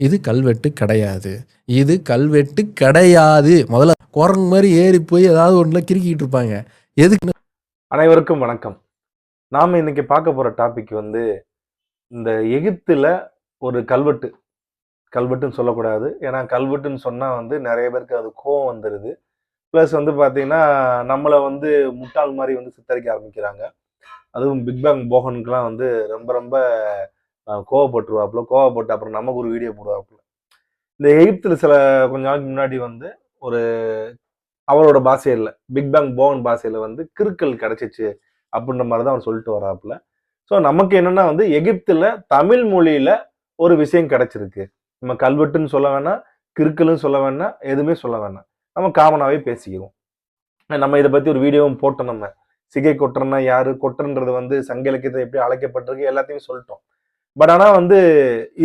இது கல்வெட்டு கிடையாது. இது கல்வெட்டு கிடையாது. முதல்ல குரங்கு மாரி ஏறி போய் ஏதாவது ஒண்ணுல கிறுக்கிட்டு இருப்பாங்க. எதுக்கு? அனைவருக்கும் வணக்கம். நாம இன்னைக்கு பார்க்க போற டாபிக் வந்து இந்த எகிப்துல ஒரு கல்வெட்டுன்னு சொல்லக்கூடாது. ஏன்னா கல்வெட்டுன்னு சொன்னா வந்து நிறைய பேருக்கு அது கோவம் வந்துருது. பிளஸ் வந்து பார்த்தீங்கன்னா, நம்மள வந்து முட்டாள் மாரி வந்து சித்தரிக்க ஆரம்பிக்கிறாங்க. அதுவும் பிக் பேங் போகனுக்குலாம் வந்து ரொம்ப ரொம்ப கோவப்பட்டுருவாப்புல. கோவப்பட்டு அப்புறம் நமக்கு ஒரு வீடியோ போடுவாப்புல. இந்த எகிப்துல கொஞ்ச நாளைக்கு முன்னாடி வந்து ஒரு அவரோட பாஷையில பிக் பேங் போகன் பாஷையில வந்து கிறுக்கல் கிடைச்சிச்சு அப்படின்ற மாதிரி தான் அவர் சொல்லிட்டு வராப்புல. ஸோ நமக்கு என்னன்னா வந்து எகிப்துல தமிழ் மொழியில ஒரு விஷயம் கிடைச்சிருக்கு. நம்ம கல்வெட்டுன்னு சொல்ல வேணாம், கிறுக்கல்னு சொல்ல வேணாம், எதுவுமே சொல்ல வேணாம். நம்ம காமனாவே பேசிக்குவோம். நம்ம இதை பத்தி ஒரு வீடியோவும் போட்டோம் நம்ம. சிகை கொற்றன்னா யாரு? கொற்றன்றது வந்து சங்க இலக்கியத்தை எப்படி அழைக்கப்பட்டிருக்கு எல்லாத்தையும் சொல்லிட்டோம். பட் ஆனா வந்து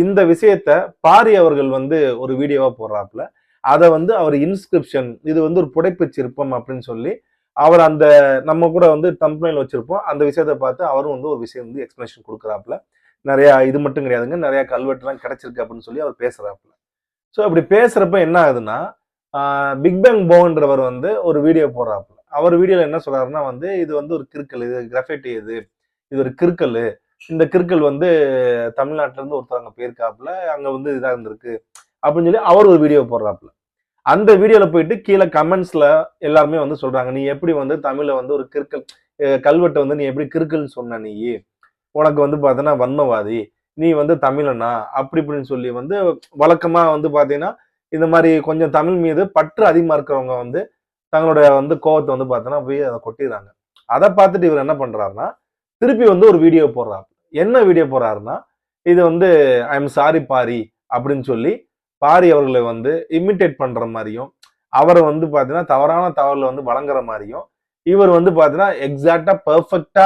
இந்த விஷயத்த பாரி அவர்கள் வந்து ஒரு வீடியோவா போடுறாப்புல. அதை வந்து அவர் இன்ஸ்கிரிப்ஷன் இது வந்து ஒரு புடைப்பு சிற்பம் அப்படின்னு சொல்லி அவர் அந்த நம்ம கூட வந்து தம்ப்நெயில் வச்சிருப்போம். அந்த விஷயத்தை பார்த்து அவரும் வந்து ஒரு விஷயம் வந்து எக்ஸ்பிளனேஷன் கொடுக்குறாப்புல. நிறைய இது மட்டும் கிடையாதுங்க, நிறைய கல்வெட்டுலாம் கிடைச்சிருக்கு அப்படின்னு சொல்லி அவர் பேசுறாப்புல. ஸோ அப்படி பேசுறப்ப என்ன ஆகுதுன்னா, பிக் பேங் போன்றவர் வந்து ஒரு வீடியோ போடுறாப்புல. அவர் வீடியோல என்ன சொல்றாருன்னா வந்து இது வந்து ஒரு கிறுக்கல், இது கிராஃபிட்டி, இது ஒரு கிறுக்கல். இந்த கிறுக்கல் வந்து தமிழ்நாட்டுல இருந்து ஒருத்தவங்க போயிருக்காப்புல, அங்க வந்து இதா இருந்திருக்கு அப்படின்னு சொல்லி அவர் ஒரு வீடியோ போடுறாப்புல. அந்த வீடியோல போயிட்டு கீழே கமெண்ட்ஸ்ல எல்லாருமே வந்து சொல்றாங்க, நீ எப்படி வந்து தமிழ்ல வந்து ஒரு கிறுக்கல் கல்வெட்டை வந்து நீ எப்படி கிறுக்கல்னு சொன்ன நீ? உனக்கு வந்து பார்த்தீங்கன்னா வன்மவாதி, நீ வந்து தமிழனா அப்படி இப்படின்னு சொல்லி வந்து வழக்கமா வந்து பார்த்தீங்கன்னா இந்த மாதிரி கொஞ்சம் தமிழ் மீது பற்று அதிகமா இருக்கிறவங்க வந்து தங்களுடைய வந்து கோவத்தை வந்து பார்த்தீங்கன்னா போய் அதை கொட்டிடுறாங்க. அதை பார்த்துட்டு இவர் என்ன பண்றாருன்னா திருப்பி வந்து ஒரு வீடியோ போடுறாரு. என்ன வீடியோ போடுறாருன்னா, இது வந்து ஐ எம் சாரி பாரி அப்படின்னு சொல்லி பாரி அவர்களை வந்து இமிட்டேட் பண்ற மாதிரியும், அவரை வந்து பாத்தீங்கன்னா தவறான தகவலை வந்து வழங்குற மாதிரியும், இவர் வந்து பாத்தீங்கன்னா எக்ஸாக்டா பெர்ஃபெக்டா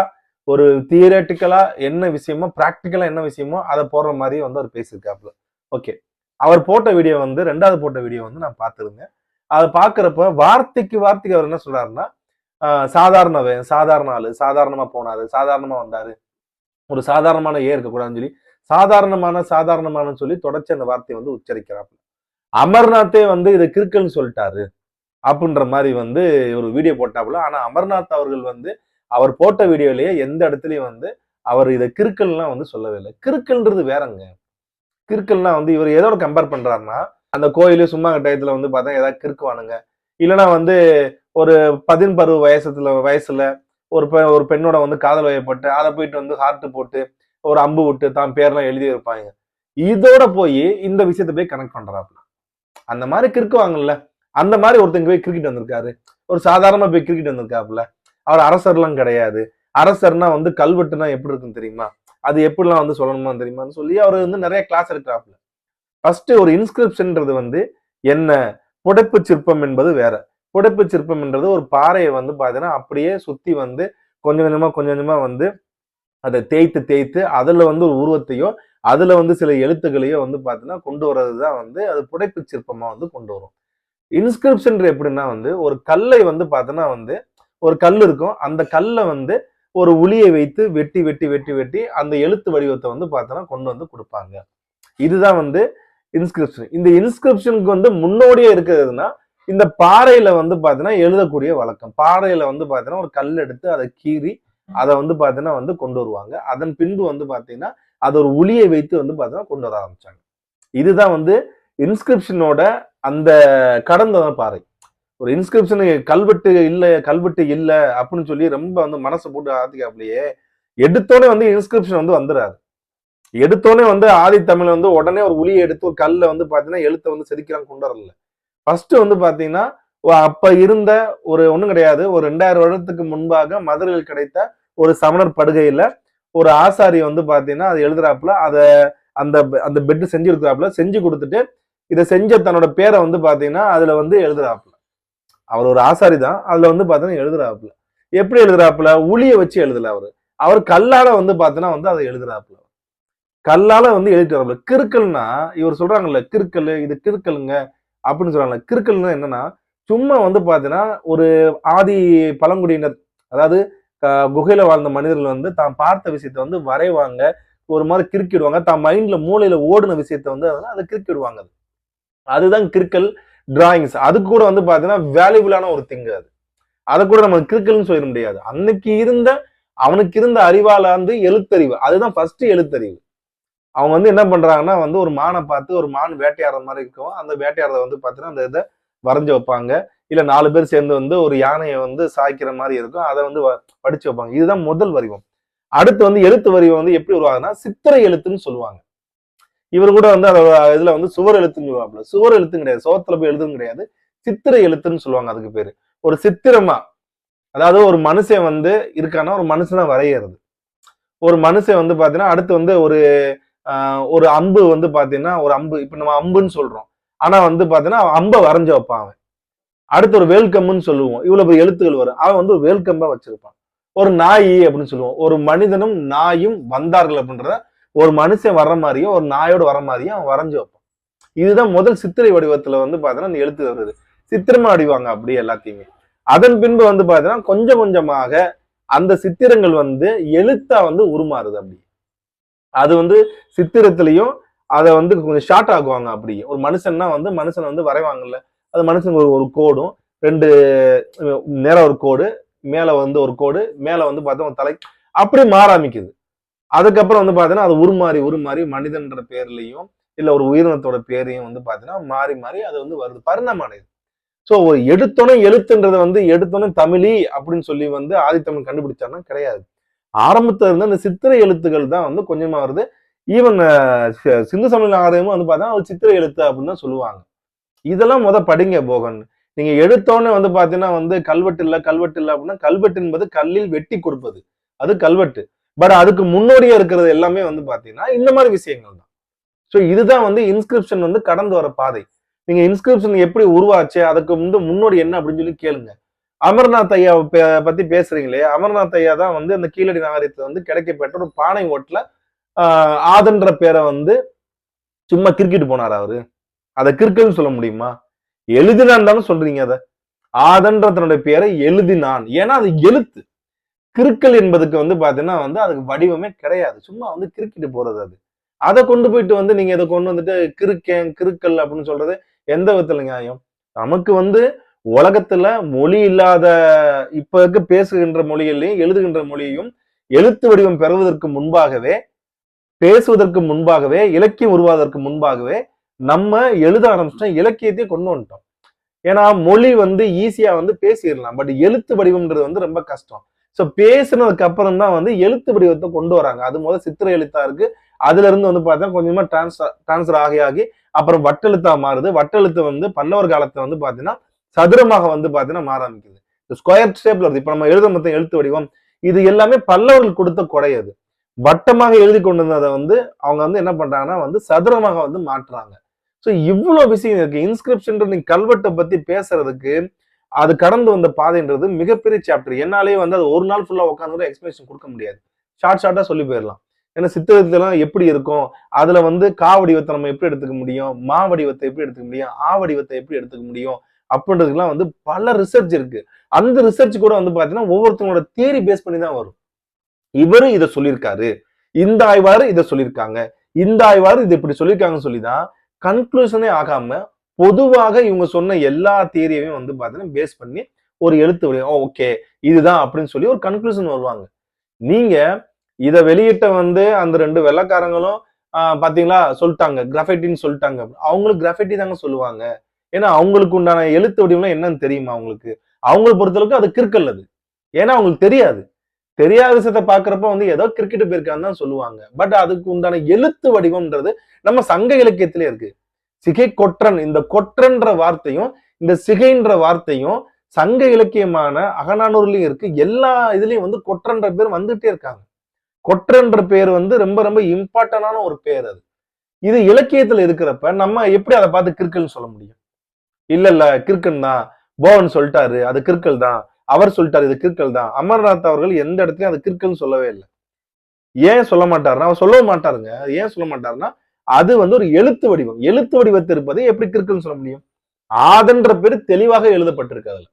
ஒரு தியரட்டிக்கலா என்ன விஷயமோ பிராக்டிக்கலா என்ன விஷயமோ அதை போடுற மாதிரியும் வந்து அவர் பேசியிருக்காப்புல. ஓகே, அவர் போட்ட வீடியோ வந்து ரெண்டாவது போட்ட வீடியோ வந்து நான் பார்த்திருந்தேன். அதை பார்க்கிறப்ப வார்த்தைக்கு வார்த்தைக்கு அவர் என்ன சொல்றாருன்னா, சாதாரண ஆளு, சாதாரணமா போனாரு, சாதாரணமா வந்தாரு, ஒரு சாதாரணமான இருக்கக்கூடாதுன்னு சொல்லி சாதாரணமானு சொல்லி தொடர்ச்சி அந்த வார்த்தையை வந்து உச்சரிக்கிறாப்புல. அமர்நாத்தே வந்து இதை கிறுக்கல்னு சொல்லிட்டாரு அப்படின்ற மாதிரி வந்து ஒரு வீடியோ போட்டாப்புல. ஆனா அமர்நாத் அவர்கள் வந்து அவர் போட்ட வீடியோலயே எந்த இடத்துலயும் வந்து அவர் இதை கிறுக்கல்லாம் வந்து சொல்லவே இல்லை. கிறுக்கல்ன்றது வேறங்க. கிறுக்கல்னா வந்து இவர் எதோட கம்பேர் பண்றாருன்னா, அந்த கோயிலு சும்மா டயத்துல வந்து பார்த்தா ஏதாவது கிறுக்குவானுங்க, இல்லைன்னா வந்து ஒரு 10 வயசுல ஒரு பெண்ணோட வந்து காதல் வயப்பட்டு அதை போயிட்டு வந்து ஹார்ட் போட்டு ஒரு அம்பு விட்டு தான் பேர்லாம் எழுதி வைப்பாங்க. இதோட போய் இந்த விஷயத்தை போய் கனெக்ட் பண்றாப்புல. அந்த மாதிரி கிறுக்குவாங்கல்ல, அந்த மாதிரி ஒருத்தங்க போய் கிரிக்கெட் வந்திருக்காரு. ஒரு சாதாரணமா போய் கிரிக்கெட் வந்திருக்காப்புல. அவர் அரசர்லாம் கிடையாது. அரசர்னா வந்து கல்வெட்டுனா எப்படி இருக்குன்னு தெரியுமா? அது எப்படிலாம் வந்து சொல்லணுமா தெரியுமான்னு சொல்லி அவர் வந்து நிறைய கிளாஸ் எடுக்கிறாப்புல. ஃபர்ஸ்ட் ஒரு இன்ஸ்கிரிப்ஷன்ன்றது வந்து என்ன? புடைப்பு சிற்பம் என்பது வேற. புடைப்பு சிற்பம் என்றது ஒரு பாறையை வந்து பாத்தீங்கன்னா அப்படியே சுத்தி வந்து கொஞ்சம் கொஞ்சமா வந்து அதை தேய்த்து தேய்த்து அதுல வந்து ஒரு உருவத்தையோ அதுல வந்து சில எழுத்துக்களையோ வந்து பாத்தீங்கன்னா கொண்டு வர்றதுதான் வந்து அது புடைப்பு சிற்பமா வந்து கொண்டு வரும். இன்ஸ்கிரிப்ஷன் எப்படின்னா வந்து ஒரு கல்லை வந்து பாத்தீங்கன்னா வந்து ஒரு கல் இருக்கும், அந்த கல்லை வந்து ஒரு உளியை வைத்து வெட்டி வெட்டி வெட்டி வெட்டி அந்த எழுத்து வடிவத்தை வந்து பாத்தீங்கன்னா கொண்டு வந்து கொடுப்பாங்க. இதுதான் வந்து இன்ஸ்கிரிப்ஷன். இந்த இன்ஸ்கிரிப்ஷனுக்கு வந்து முன்னோடியே இருக்கிறதுனா இந்த பாறையில வந்து பாத்தீங்கன்னா எழுதக்கூடிய வழக்கம். பாறையில வந்து பாத்தீங்கன்னா ஒரு கல் எடுத்து அதை கீறி அதை வந்து பாத்தீங்கன்னா வந்து கொண்டு வருவாங்க. அதன் பின்பு வந்து பாத்தீங்கன்னா அது ஒரு உளியை வைத்து வந்து பாத்தீங்கன்னா கொண்டு வர ஆரம்பிச்சாங்க. இதுதான் வந்து இன்ஸ்கிரிப்ஷனோட அந்த கடந்த பாறை. ஒரு இன்ஸ்கிரிப்ஷன் கல்வெட்டு இல்ல அப்படின்னு சொல்லி ரொம்ப வந்து மனசு போட்டு ஆத்திக்காப்லயே எடுத்தோடனே வந்து இன்ஸ்கிரிப்ஷன் வந்து வந்துடாது. எடுத்தோடனே வந்து ஆதி தமிழ் வந்து உடனே ஒரு உளியை எடுத்து ஒரு கல்ல வந்து பாத்தீங்கன்னா எழுத்தை வந்து செதுக்கிறாங்க கொண்டு வரல. ஃபர்ஸ்ட் வந்து பாத்தீங்கன்னா அப்ப இருந்த ஒரு ஒண்ணும் கிடையாது, ஒரு 2000 வருடத்துக்கு முன்பாக மதுரையில் கிடைத்த ஒரு சமணர் படுகையில ஒரு ஆசாரி வந்து பாத்தீங்கன்னா அது எழுதுறாப்புல, அத அந்த அந்த பெட் செஞ்சு கொடுக்குறாப்புல, செஞ்சு கொடுத்துட்டு இதை செஞ்ச தன்னோட பேரை வந்து பாத்தீங்கன்னா அதுல வந்து எழுதுறாப்புல. அவர் ஒரு ஆசாரி தான், அதுல வந்து பாத்தீங்கன்னா எழுதுறாப்புல. எப்படி எழுதுறாப்புல? உளியை வச்சு எழுதல அவரு. அவர் கல்லால வந்து பாத்தீங்கன்னா வந்து அதை எழுதுறாப்புல. கல்லால வந்து எழுதிட்டு வரல. கிறுக்கல்னா இவர் சொல்றாங்கல்ல கிறுக்கல், இது கிறுக்கலுங்க அப்படின்னு சொல்றாங்க. கிறுக்கல்னா என்னன்னா சும்மா வந்து பாத்தீங்கன்னா ஒரு ஆதி பழங்குடியினர், அதாவது குகையில வாழ்ந்த மனிதர்கள் வந்து தான் பார்த்த விஷயத்த வந்து வரைவாங்க, ஒரு மாதிரி கிறுக்கிடுவாங்க. தான் மைண்ட்ல மூளையில ஓடுன விஷயத்த வந்து அதை கிறுக்கிடுவாங்க. அதுதான் கிறுக்கல் டிராயிங்ஸ். அது கூட வந்து பாத்தீங்கன்னா வேல்யூபிளான ஒரு திங் அது. அதை கூட நம்ம கிறுக்கல்னு சொல்ல முடியாது. அன்னைக்கு இருந்த அவனுக்கு இருந்த அறிவால வந்து எழுத்தறிவு, அதுதான் ஃபர்ஸ்ட் எழுத்தறிவு. அவங்க வந்து என்ன பண்றாங்கன்னா வந்து ஒரு மானை பார்த்து ஒரு மான் வேட்டையாடுற மாதிரி இருக்கும். அந்த வேட்டையாடுறத வந்து பாத்தீங்கன்னா அந்த இதை வரைஞ்சு வைப்பாங்க. இல்ல 4 பேர் சேர்ந்து வந்து ஒரு யானையை வந்து சாய்க்கிற மாதிரி இருக்கும். அதை வந்து படிச்சு வைப்பாங்க. இதுதான் முதல் வடிவம். அடுத்து வந்து எழுத்து வடிவம் வந்து எப்படி உருவாகுதுன்னா சித்திரை எழுத்துன்னு சொல்லுவாங்க. இவர் கூட வந்து அதோட இதுல வந்து சுவர் எழுத்துன்னு சொல்லுவாப்புல. சுவர் எழுத்தும் கிடையாது, சோத்துல போய் எழுதும் கிடையாது, சித்திரை எழுத்துன்னு சொல்லுவாங்க. அதுக்கு பேரு ஒரு சித்திரமா, அதாவது ஒரு மனுஷன் வந்து இருக்கான்னா ஒரு மனுஷனை வரைகிறது. ஒரு மனுஷன் வந்து பாத்தீங்கன்னா அடுத்து வந்து ஒரு அம்பு வந்து பாத்தீங்கன்னா ஒரு அம்பு, இப்ப நம்ம அம்புன்னு சொல்றோம், ஆனா வந்து பாத்தீங்கன்னா அம்பை வரைஞ்சு வைப்பான் அவன். அடுத்து ஒரு வேல்கம்புன்னு சொல்லுவோம், இவ்வளவு பெரிய எழுத்துக்கள் வரும், அவன் வந்து ஒரு வேல்கம்பா வச்சிருப்பான். ஒரு நாய் அப்படின்னு சொல்லுவோம், ஒரு மனிதனும் நாயும் வந்தார்கள் அப்படின்றத ஒரு மனுஷன் வர்ற மாதிரியும் ஒரு நாயோடு வர மாதிரியும் அவன் வரைஞ்சு வைப்பான். இதுதான் முதல் சித்திரை வடிவத்துல வந்து பாத்தீங்கன்னா அந்த எழுத்து வருது. சித்திரமா அடிவாங்க அப்படியே எல்லாத்தையுமே. அதன் பின்பு வந்து பாத்தீங்கன்னா கொஞ்சம் கொஞ்சமாக அந்த சித்திரங்கள் வந்து எழுத்தா வந்து உருமாறுது. அப்படி அது வந்து சித்திரத்திலையும் அதை வந்து கொஞ்சம் ஷார்ட் ஆகுவாங்க. அப்படி ஒரு மனுஷன்னா வந்து மனுஷனை வந்து வரைவாங்கல்ல, அது மனுஷனுக்கு ஒரு கோடும் 2 நேரம் ஒரு கோடு, மேல வந்து ஒரு கோடு, மேல வந்து பார்த்தா ஒரு தலை, அப்படி மாற ஆரம்பிக்குது. அதுக்கப்புறம் வந்து பாத்தீங்கன்னா அது உருமாறி மனிதன்ற பேர்லயும் இல்ல ஒரு உயிரினத்தோட பேரையும் வந்து பாத்தீங்கன்னா மாறி மாறி அது வந்து வருது, பரிணாமம் அடையுது. சோ ஒரு எடுத்தோன்னே எழுத்துன்றத வந்து எடுத்தோன்னே தமிழி அப்படின்னு சொல்லி வந்து ஆதித்தமிழ் கண்டுபிடிச்சாருன்னா கிடையாது. ஆரம்பத்துல இருந்து அந்த சித்திரை எழுத்துக்கள் தான் வந்து கொஞ்சமா வருது. ஈவன் சிந்து சமவெளி நாகரிகமும் வந்து பாத்தீங்கன்னா ஒரு சித்திரை எழுத்து அப்படின்னு தான் சொல்லுவாங்க. இதெல்லாம் படிங்க போகன். நீங்க எடுத்தோன்னே வந்து பாத்தீங்கன்னா வந்து கல்வெட்டு இல்ல அப்படின்னா, கல்வெட்டு என்பது கல்லில் வெட்டி கொடுப்பது, அது கல்வெட்டு. பட் அதுக்கு முன்னோடியா இருக்கிறது எல்லாமே வந்து பாத்தீங்கன்னா இந்த மாதிரி விஷயங்கள் தான். சோ இதுதான் வந்து இன்ஸ்கிரிப்ஷன் வந்து கடந்து வர பாதை. நீங்க இன்ஸ்கிரிப்ஷன் எப்படி உருவாச்சு, அதுக்கு வந்து முன்னோடி என்ன அப்படின்னு சொல்லி கேளுங்க. அமர்நாத் ஐயா பத்தி பேசுறீங்களே, அமர்நாத் ஐயா தான் வந்து அந்த கீழடி நாகரிகத்துல வந்து கிடைக்கப்பட்ட ஒரு பானை ஓட்டுல ஆதன்ற பேரை வந்து சும்மா கிறுக்கிட்டு போனார் அவரு. அதை கிறுக்குன்னு சொல்ல முடியுமா? எழுதினான் தானே சொல்றீங்க. அதை ஆதன்ற தன்னுடைய பேரை எழுதினான், ஏன்னா அது எழுத்து. கிறுக்கல் என்பதுக்கு வந்து பாத்தீங்கன்னா வந்து அதுக்கு வடிவமே கிடையாது, சும்மா வந்து கிறுக்கிட்டு போறது. அது அதை கொண்டு போயிட்டு வந்து நீங்க இதை கொண்டு வந்துட்டு கிறுக்கல் அப்படின்னு சொல்றது எந்த விதத்துல நியாயம்? நமக்கு வந்து உலகத்துல மொழி இல்லாத இப்ப இருக்க பேசுகின்ற மொழிகளையும் எழுதுகின்ற மொழியையும் எழுத்து வடிவம் பெறுவதற்கு முன்பாகவே, பேசுவதற்கு முன்பாகவே, இலக்கியம் உருவாவதற்கு முன்பாகவே நம்ம எழுத ஆரம்பிச்சோம், இலக்கியத்தையே கொண்டு வந்துட்டோம். ஏன்னா மொழி வந்து ஈஸியா வந்து பேசிடலாம், பட் எழுத்து வடிவம்ன்றது வந்து ரொம்ப கஷ்டம். சோ பேசுனதுக்கு அப்புறம் தான் வந்து எழுத்து வடிவத்தை கொண்டு வராங்க. அது முதல் சித்திரை எழுத்தா இருக்கு, அதுல இருந்து வந்து பார்த்தா கொஞ்சமா டிரான்ஸ்ஃபர் ஆகி அப்புறம் வட்டெழுத்தா மாறுது. வட்டெழுத்து வந்து பல்லவர் காலத்துல வந்து பாத்தீங்கன்னா சதுரமாக வந்து பாத்தீங்கன்னா மாற ஆரம்பிக்குது. ஸ்கொயர் ஷேப்ல வருது. இப்ப நம்ம எழுத மொத்தம் எழுத்து வடிவம் இது எல்லாமே பல்லவர்கள் கொடுத்த கொடை. அது வட்டமாக எழுதி கொண்டு வந்ததை வந்து அவங்க வந்து என்ன பண்றாங்கன்னா வந்து சதுரமாக வந்து மாற்றுறாங்க. சோ இவ்வளவு விஷயம் இருக்கு. இன்ஸ்கிரிப்ஷன் நீங்க கல்வெட்டை பத்தி பேசுறதுக்கு அது கடந்து வந்த பாதைன்றது மிகப்பெரிய சாப்டர். என்னாலேயே வந்து அது ஒரு நாள் ஃபுல்லா உட்காந்து எக்ஸ்பிளேஷன் கொடுக்க முடியாது. ஷார்ட்டா சொல்லி போயிடலாம். ஏன்னா சித்திரத்தெல்லாம் எப்படி இருக்கும், அதுல வந்து கா வடிவத்தை நம்ம எப்படி எடுத்துக்க முடியும், மா வடிவத்தை எப்படி எடுத்துக்க முடியும், ஆ வடிவத்தை எப்படி எடுத்துக்க முடியும் அப்படின்றதுக்கெல்லாம் வந்து பல ரிசர்ச் இருக்கு. அந்த ரிசர்ச் கூட வந்து பாத்தீங்கன்னா ஒவ்வொருத்தவங்களோட தியரி பேஸ் பண்ணி தான் வரும். இவரு இதை சொல்லியிருக்காரு, இந்த ஆய்வாரு இதை சொல்லியிருக்காங்க, இந்த ஆய்வாரு இது இப்படி சொல்லியிருக்காங்கன்னு சொல்லிதான் கன்க்ளூஷனே ஆகாம பொதுவாக இவங்க சொன்ன எல்லா தியரியையும் வந்து பாத்தீங்கன்னா பேஸ் பண்ணி ஒரு எழுத்து ஓகே இதுதான் அப்படின்னு சொல்லி ஒரு கன்க்ளூஷன் வருவாங்க. நீங்க இதை வெளியிட்ட வந்து அந்த 2 வெள்ளைக்காரங்களும் பாத்தீங்களா சொல்லிட்டாங்க கிராஃபைட்டின்னு சொல்லிட்டாங்க, அவங்களுக்கு கிராஃபைட்டி தாங்க சொல்லுவாங்க. ஏன்னா அவங்களுக்கு உண்டான எழுத்து வடிவம்லாம் என்னன்னு தெரியுமா அவங்களுக்கு? அவங்களை பொறுத்தளவுக்கு அது கிறுக்கல். அது ஏன்னா அவங்களுக்கு தெரியாது. தெரியாத விஷயத்த பாக்குறப்ப வந்து ஏதோ கிரிக்கெட் போயிருக்கான்னு தான் சொல்லுவாங்க. பட் அதுக்கு உண்டான எழுத்து வடிவம்ன்றது நம்ம சங்க இலக்கியத்திலே இருக்கு. சிகை கொற்றன், இந்த கொற்றன்ற வார்த்தையும் இந்த சிகைன்ற வார்த்தையும் சங்க இலக்கியமான அகநானூறுலயும் இருக்கு. எல்லா இதுலயும் வந்து கொற்றன்ற பேர் வந்துட்டே இருக்காங்க. கொற்றன்ற பேர் வந்து ரொம்ப ரொம்ப இம்பார்ட்டன்டான ஒரு பேர். அது இது இலக்கியத்துல இருக்கிறப்ப நம்ம எப்படி அதை பார்த்து கிறுக்கல்னு சொல்ல முடியும்? இல்ல கிறுக்கன் தான், போவன் சொல்லிட்டாரு அது கிறுக்கல் தான், அவர் சொல்லிட்டாரு இது கிறுக்கல் தான். அமர்நாத் அவர்கள் எந்த இடத்துலயும் அது கிறுக்கல்னு சொல்லவே இல்லை. ஏன் சொல்ல மாட்டாருன்னா அவர் சொல்லவும் மாட்டாருங்க. ஏன் சொல்ல மாட்டாருன்னா அது வந்து ஒரு எழுத்து வடிவம். எழுத்து வடிவத்தை இருப்பதை எப்படி கிறுக்கல்னு சொல்ல முடியும்? ஆதன்ற பேரு தெளிவாக எழுதப்பட்டிருக்கு அதுல.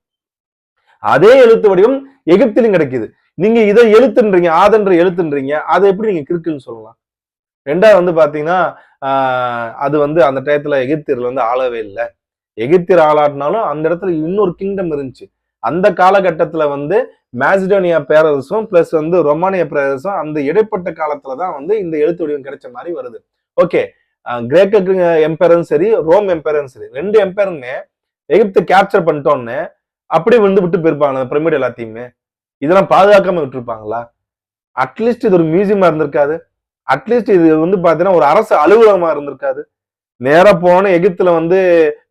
அதே எழுத்து வடிவம் எகிப்திலும் கிடைக்குது. நீங்க இதை எழுத்துன்றீங்க, ஆதன்ற எழுத்துன்றீங்க, அதை எப்படி நீங்க கிறுக்கல்னு சொல்லலாம்? ரெண்டாவது வந்து பாத்தீங்கன்னா அது வந்து அந்த டயத்துல எகிப்தியர்கள் வந்து ஆளவே இல்லை. எகிப்தியர் ஆளாட்டினாலும் அந்த இடத்துல இன்னொரு கிங்டம் இருந்துச்சு. அந்த காலகட்டத்துல வந்து மேசிடோனியா பேரரசும் பிளஸ் வந்து ரொமானிய பேரரசும் அந்த இடைப்பட்ட காலத்துலதான் வந்து இந்த எழுத்து வடிவம் கிடைச்ச மாதிரி வருது. ஓகே, கிரேக்க எம்பையரும் சரி, ரோம் எம்பையரும் சரி, 2 எம்பையருமே எகிப்து கேப்சர் பண்ணிட்டோன்னு அப்படியே விட்டு போயிருப்பாங்க அந்த பிரமிட் எல்லாத்தையுமே. இதெல்லாம் பாதுகாக்காம விட்டுருப்பாங்களா? அட்லீஸ்ட் இது ஒரு மியூசியமா இருந்திருக்காது. அட்லீஸ்ட் இது வந்து பாத்தீங்கன்னா ஒரு அரசு அலுவலகமா இருந்திருக்காது. நேரா போன எகிப்துல வந்து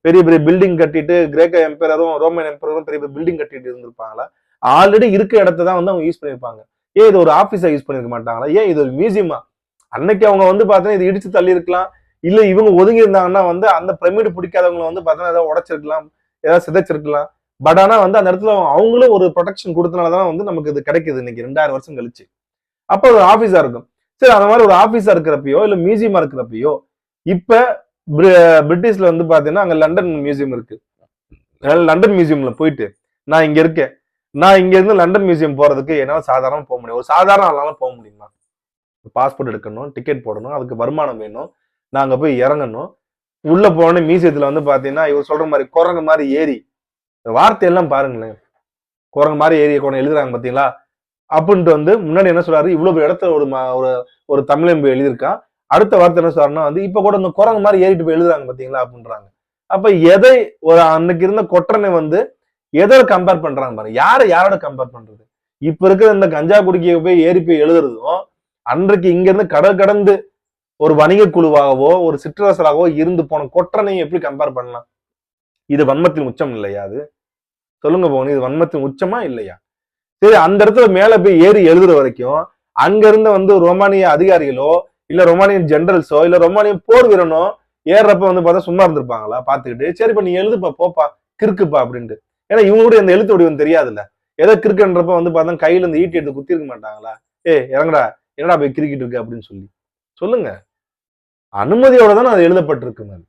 பெரிய பெரிய பில்டிங் கட்டிட்டு கிரேக்க எம்பையரும் ரோமன் எம்பையரும் பெரிய பெரிய பில்டிங் கட்டிட்டு இருந்திருப்பாங்களா? ஆல்ரெடி இருக்க இடத்தை தான் வந்து அவங்க யூஸ் பண்ணிருப்பாங்க. ஏன் இது ஒரு ஆபீஸா யூஸ் பண்ணிருக்க மாட்டாங்களா? ஏன் இது ஒரு மியூசியமா? அன்னைக்கு அவங்க வந்து பாத்தீங்கன்னா இது இடிச்சு தள்ளி இருக்கலாம். இல்ல இவங்க ஒதுங்கி இருந்தாங்கன்னா வந்து அந்த பிரமிடு பிடிக்காதவங்களை வந்து பாத்தீங்கன்னா ஏதாவது உடைச்சிருக்கலாம், ஏதாவது சிதைச்சிருக்கலாம். பட் ஆனா வந்து அந்த இடத்துல அவங்களும் ஒரு ப்ரொடெக்ஷன் கொடுத்தனாலதான் வந்து நமக்கு இது கிடைக்குது இன்னைக்கு 2000 வருஷம் கழிச்சு. அப்ப ஒரு ஆபீஸா இருக்கும். சரி, அந்த மாதிரி ஒரு ஆபீஸா இருக்கிறப்பயோ இல்ல மியூசியமா இருக்கிறப்பயோ இப்ப பிரிட்டிஷ்ல வந்து பாத்தீங்கன்னா அங்க லண்டன் மியூசியம் இருக்கு. லண்டன் மியூசியம்ல போயிட்டு நான் இங்க இருக்கேன், நான் இங்க இருந்து லண்டன் மியூசியம் போறதுக்கு என்னால சாதாரணமா போக முடியும். ஒரு சாதாரண ஆளால போக முடியுமா? பாஸ்போர்ட் எடுக்கணும், டிக்கெட் போடணும், அதுக்கு வருமானம் வேணும், நாங்க போய் இறங்கணும். உள்ள போன மியூசியத்துல வந்து பாத்தீங்கன்னா இவர் சொல்ற மாதிரி குரங்கு மாதிரி ஏறி, வார்த்தையெல்லாம் பாருங்களேன், குரங்கு மாதிரி ஏறி கொண்டு எழுதுறாங்க பாத்தீங்களா அப்படின்ட்டு வந்து முன்னாடி என்ன சொல்றாரு, இவ்வளவு இடத்துல ஒரு தமிழ் எழுதியிருக்கான். அடுத்த வார்த்தை என்ன சொல்றாருன்னா வந்து இப்ப கூட இந்த குரங்கு மாதிரி ஏறிட்டு போய் எழுதுறாங்க பாத்தீங்களா அப்படின்றாங்க. அப்ப எதை ஒரு அன்னைக்கு இருந்த கொற்றனை வந்து எதை கம்பேர் பண்றாங்க பாருங்க. யாரோட கம்பேர் பண்றது? இப்ப இருக்கிற இந்த கஞ்சா குடிக்க போய் ஏறி போய் எழுதுறதும் அன்றைக்கு இங்க இருந்து கடல் கடந்து ஒரு வணிக குழுவாகவோ ஒரு சிற்றரசராகவோ இருந்து போன கொற்றனையும் எப்படி கம்பேர் பண்ணலாம்? இது வன்மத்தின் உச்சம் இல்லையா? அது சொல்லுங்க போகணும், இது வன்மத்தின் உச்சமா இல்லையா? சரி, அந்த இடத்துல மேல போய் ஏறி எழுதுற வரைக்கும் அங்க இருந்த வந்து ரோமானிய அதிகாரிகளோ இல்ல ரொமானியன் ஜெனரல்ஸோ இல்ல ரொமானியன் போர் வீரனோ ஏறப்ப வந்து பார்த்தா சும்மா இருந்திருப்பாங்களா பாத்துக்கிட்டு? சரிப்பா நீ எழுதுப்பா போப்பா கிறுக்குப்பா அப்படின்ட்டு. ஏன்னா இவங்க கூட இந்த எழுத்து வடிவம் தெரியாதுல்ல. ஏதோ கிறுக்குன்றப்ப வந்து பார்த்தா கையில இருந்து ஈட்டி எடுத்து குத்தி இருக்க மாட்டாங்களா? இறங்கடா, என்னடா போய் கிறுக்கிட்டு இருக்கு அப்படின்னு சொல்லி சொல்லுங்க. அனுமதியோட தானே அது எழுதப்பட்டிருக்கு.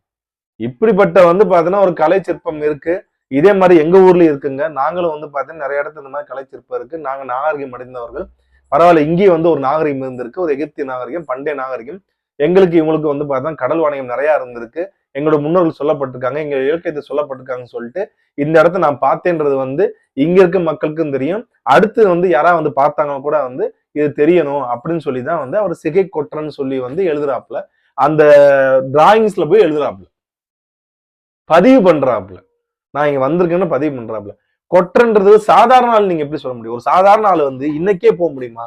இப்படிப்பட்ட வந்து பாத்தீங்கன்னா ஒரு கலை சிற்பம் இருக்கு. இதே மாதிரி எங்க ஊர்லயும் இருக்குங்க. நாங்களும் வந்து பாத்தீங்கன்னா நிறைய இடத்துல இந்த மாதிரி கலை சிற்பம் இருக்கு. நாங்க நாகரிகம் அடைந்தவர்கள். பரவாயில்ல, இங்கேயும் வந்து ஒரு நாகரிகம் இருந்திருக்கு, ஒரு எகிப்திய நாகரிகம், பண்டைய நாகரிகம். எங்களுக்கு இவங்களுக்கு வந்து பார்த்தா கடல் வாணிகம் நிறைய இருந்திருக்கு. எங்களோட முன்னோர்கள் சொல்லப்பட்டிருக்காங்க, எங்க இலக்கியத்தை சொல்லப்பட்டிருக்காங்கன்னு சொல்லிட்டு இந்த இடத்த நான் பார்த்தேன்றது வந்து இங்க இருக்க மக்களுக்கும் தெரியும். அடுத்து வந்து யாராவது வந்து பார்த்தாங்க கூட வந்து இது தெரியணும் அப்படின்னு சொல்லிதான் வந்து அவர் சிகை கொற்றன்னு சொல்லி வந்து எழுதுறாப்புல. அந்த டிராயிங்ஸ்ல போய் எழுதுறாப்புல, பதிவு பண்றாப்புல. நான் இங்க வந்திருக்கேன்னு பதிவு பண்றாப்புல. கொற்றன்றது சாதாரண ஆள் நீங்க எப்படி சொல்ல முடியும்? ஒரு சாதாரண ஆள் வந்து இன்னைக்கே போக முடியுமா?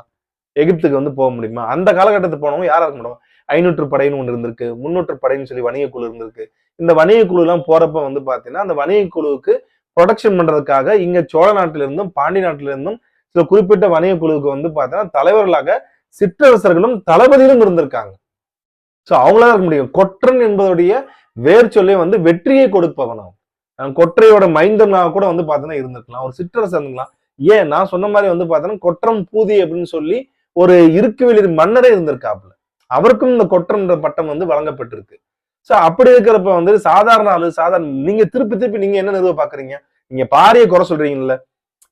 எகிப்துக்கு வந்து போக முடியுமா? அந்த காலகட்டத்துக்கு போனவங்க யாரா இருக்க முடியும்? 500 படைன்னு ஒண்ணு இருந்திருக்கு, 300 படைன்னு சொல்லி வணிக குழு இருந்திருக்கு. இந்த வணிக குழு எல்லாம் போறப்ப வந்து பாத்தீங்கன்னா அந்த வணிக குழுவுக்கு ப்ரொடக்ஷன் பண்றதுக்காக இங்க சோழ நாட்டில இருந்தும் பாண்டி நாட்டில இருந்தும் சில குறிப்பிட்ட வணிக குழுவுக்கு வந்து பாத்தீங்கன்னா தலைவர்களாக சிற்றரசர்களும் தளபதியிலும் இருந்திருக்காங்க. சோ அவங்களால இருக்க முடியும். கொற்றன் என்பதுடைய வேர் சொல்லே வந்து வெற்றியை கொடுப்பவனாம். கொற்றையோட மைந்தனாக கூட வந்து பாத்தீங்கன்னா இருந்திருக்கலாம், ஒரு சிற்றரசன் இருக்கலாம். ஏன் நான் சொன்ன மாதிரி வந்து பாத்தீங்கன்னா கொற்றம் பூதி அப்படின்னு சொல்லி ஒரு இருக்குவெளி மன்னரே இருந்திருக்காப்புல. அவருக்கும் இந்த கொற்றன்ற பட்டம் வந்து வழங்கப்பட்டிருக்கு. சோ அப்படி இருக்கிறப்ப வந்து சாதாரண ஆளு நீங்க திருப்பி திருப்பி நீங்க என்ன நிறுவ பாக்குறீங்க? நீங்க பாரிய குறை சொல்றீங்கல்ல,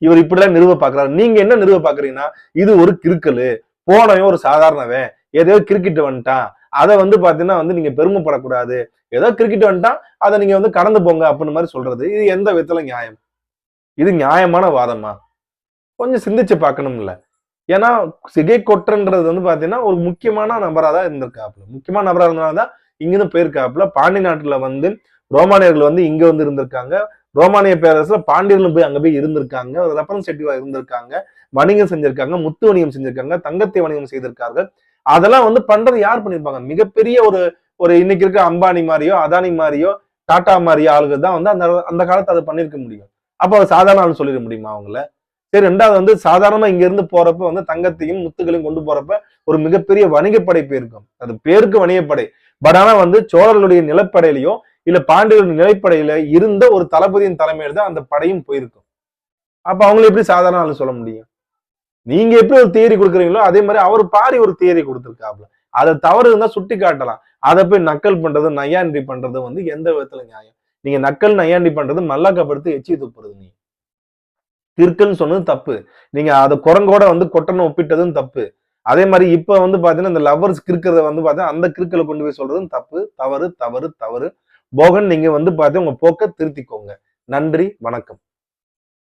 இவர் இப்படிலாம் நிறுவ பாக்குறாரு. நீங்க என்ன நிறுவ பாக்குறீங்கன்னா இது ஒரு கிறுக்கலு, போனவன் ஒரு சாதாரணவன், ஏதோ கிரிக்கெட் வந்துட்டான், அதை வந்து பாத்தீங்கன்னா வந்து நீங்க பெருமைப்படக்கூடாது, ஏதோ கிரிக்கெட் வந்துட்டான் அதை நீங்க வந்து கடந்து போங்க அப்படின்னு மாதிரி சொல்றது இது எந்த விதத்துல நியாயம்? இது நியாயமான வாதமா? கொஞ்சம் சிந்திச்சு பார்க்கணும்ல. ஏன்னா சிகை கொற்றன்றது வந்து பாத்தீங்கன்னா ஒரு முக்கியமான நபரா தான் இருந்திருக்காப்புல. முக்கியமான நபரா இருந்தனாலதான் இங்கிருந்து போயிருக்காப்புல. பாண்டி நாட்டுல வந்து ரோமானியர்கள் வந்து இங்க வந்து இருந்திருக்காங்க. ரோமானிய பேரரசுல பாண்டியர்களும் போய் அங்க போய் இருந்திருக்காங்க, ரெப்ரசன்டேட்டிவா இருந்திருக்காங்க, வணிகம் செஞ்சிருக்காங்க, முத்து வணிகம் செஞ்சிருக்காங்க, தங்கத்தை வணிகம் செய்திருக்கார்கள். அதெல்லாம் வந்து பண்றது யார் பண்ணிருப்பாங்க? மிகப்பெரிய ஒரு ஒரு இன்னைக்கு இருக்க அம்பானி மாதிரியோ அதானி மாதிரியோ டாடா மாதிரியோ ஆளுகள் தான் வந்து அந்த அந்த காலத்தை அதை பண்ணிருக்க முடியும். அப்ப அவர் சாதாரண ஆள் சொல்லிட முடியுமா அவங்கள? சரி, ரெண்டாவது வந்து சாதாரணமா இங்க இருந்து போறப்ப வந்து தங்கத்தையும் முத்துகளையும் கொண்டு போறப்ப ஒரு மிகப்பெரிய வணிகப்படை போயிருக்கும். அது பேருக்கு வணிகப்படை. பட் ஆனா வந்து சோழர்களுடைய நிலப்படையிலையோ இல்ல பாண்டியர்களுடைய நிலைப்படையில இருந்த ஒரு தளபதியின் தலைமையில் தான் அந்த படையும் போயிருக்கும். அப்ப அவங்களை எப்படி சாதாரண ஆளு சொல்ல முடியும்? நீங்க எப்படி ஒரு தியரி கொடுக்குறீங்களோ அதே மாதிரி அவர் பாரி ஒரு தியரி கொடுத்திருக்காப்ல. அதை தவறு இருந்தா சுட்டி காட்டலாம். அதை போய் நக்கல் பண்றது நையாண்டி பண்றது வந்து எந்த விதத்துல நியாயம்? நீங்க நக்கல் நையாண்டி பண்றது மல்லாக்கப்படுத்தி எச்சி துப்புறது. நீ கிறுக்குன்னு சொன்னது தப்பு. நீங்க அதை குரங்கோட வந்து கொட்டனை ஒப்பிட்டதும் தப்பு. அதே மாதிரி இப்ப வந்து பாத்தீங்கன்னா இந்த லவ்வர்ஸ் கிறுக்கிறத வந்து பாத்தீங்கன்னா அந்த கிறுக்கலை கொண்டு போய் சொல்றதும் தப்பு, தவறு, தவறு, தவறு. போகன் நீங்க வந்து பாத்தீங்கன்னா உங்க போக்க திருத்திக்கோங்க. நன்றி, வணக்கம்.